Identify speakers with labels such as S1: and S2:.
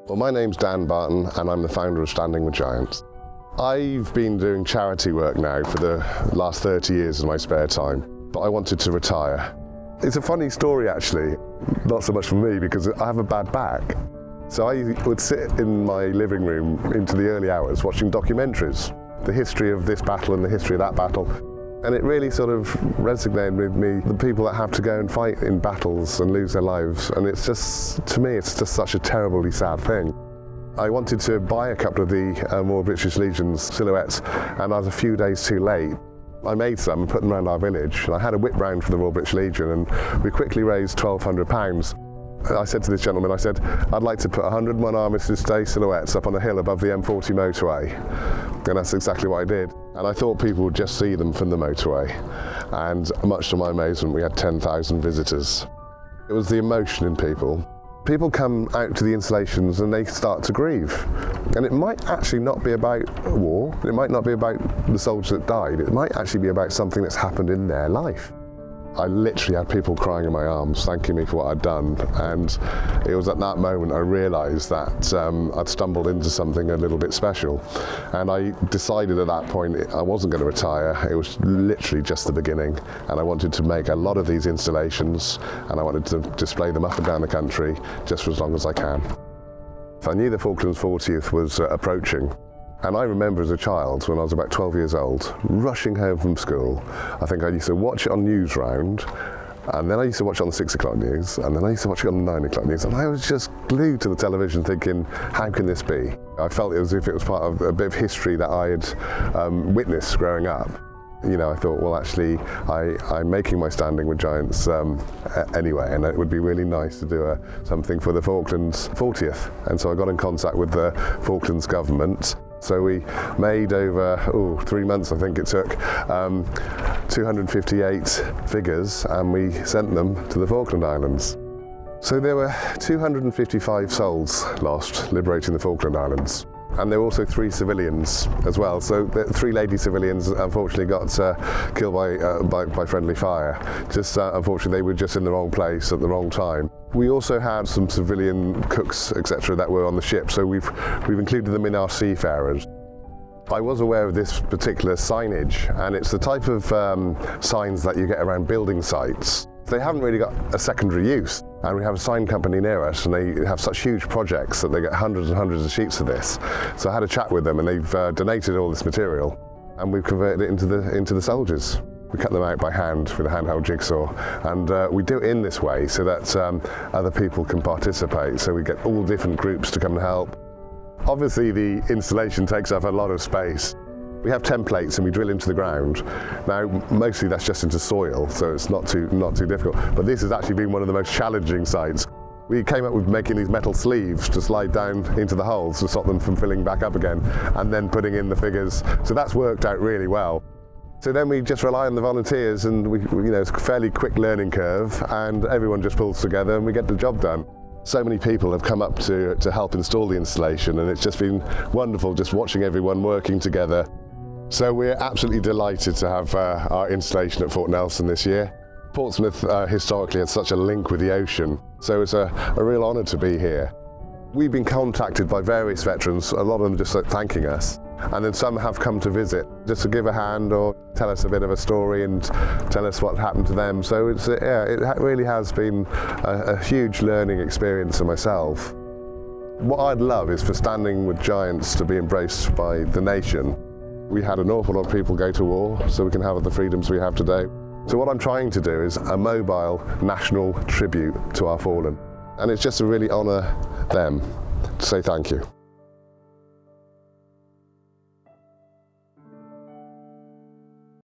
S1: Well, my name's Dan Barton and I'm the founder of Standing with Giants. I've been doing charity work now for the last 30 years in my spare time, but I wanted to retire. It's a funny story actually, not so much for me because I have a bad back. So I would sit in my living room into the early hours watching documentaries, the history of this battle and the history of that battle. And it really sort of resonated with me, the people that have to go and fight in battles and lose their lives. And it's just, to me, it's just such a terribly sad thing. I wanted to buy a couple of the Royal British Legion's silhouettes, and I was a few days too late. I made some and put them around our village, and I had a whip round for the Royal British Legion, and we quickly raised £1,200. I said to this gentleman, I said, I'd like to put 101 Armistice Day silhouettes up on a hill above the M40 motorway. And that's exactly what I did. And I thought people would just see them from the motorway. And much to my amazement, we had 10,000 visitors. It was the emotion in people. People come out to the installations and they start to grieve. And it might actually not be about war. It might not be about the soldiers that died. It might actually be about something that's happened in their life. I literally had people crying in my arms, thanking me for what I'd done, and it was at that moment I realised that I'd stumbled into something a little bit special, and I decided at that point I wasn't going to retire. It was literally just the beginning, and I wanted to make a lot of these installations, and I wanted to display them up and down the country just for as long as I can. I knew the Falklands 40th was approaching. And I remember as a child, when I was about 12 years old, rushing home from school. I think I used to watch it on Newsround, and then I used to watch it on the 6 o'clock news, and then I used to watch it on the 9 o'clock news, and I was just glued to the television thinking, how can this be? I felt as if it was part of a bit of history that I had witnessed growing up. You know, I thought, well, actually, I'm making my Standing with Giants anyway, and it would be really nice to do something for the Falklands 40th. And so I got in contact with the Falklands government. So we made over 3 months, I think it took, 258 figures, and we sent them to the Falkland Islands. So there were 255 souls lost liberating the Falkland Islands. And there were also 3 civilians as well. So the 3 lady civilians unfortunately got killed by friendly fire. Just unfortunately they were just in the wrong place at the wrong time. We also had some civilian cooks, etc., that were on the ship, so we've included them in our seafarers. I was aware of this particular signage, and it's the type of signs that you get around building sites. They haven't really got a secondary use, and we have a sign company near us, and they have such huge projects that they get hundreds and hundreds of sheets of this. So I had a chat with them, and they've donated all this material, and we've converted it into the soldiers. We cut them out by hand with a handheld jigsaw, and we do it in this way so that other people can participate, so we get all different groups to come and help. Obviously the installation takes up a lot of space. We have templates and we drill into the ground. Now mostly that's just into soil, so it's not too difficult, but this has actually been one of the most challenging sites. We came up with making these metal sleeves to slide down into the holes to stop them from filling back up again, and then putting in the figures. So that's worked out really well. So then we just rely on the volunteers, and it's a fairly quick learning curve, and everyone just pulls together and we get the job done. So many people have come up to help install the installation, and it's just been wonderful just watching everyone working together. So we're absolutely delighted to have our installation at Fort Nelson this year. Portsmouth historically had such a link with the ocean, so it's a real honour to be here. We've been contacted by various veterans, a lot of them just thanking us. And then some have come to visit, just to give a hand or tell us a bit of a story and tell us what happened to them. So it really has been a huge learning experience for myself. What I'd love is for Standing with Giants to be embraced by the nation. We had an awful lot of people go to war, so we can have the freedoms we have today. So what I'm trying to do is a mobile national tribute to our fallen. And it's just to really honour them, to say thank you.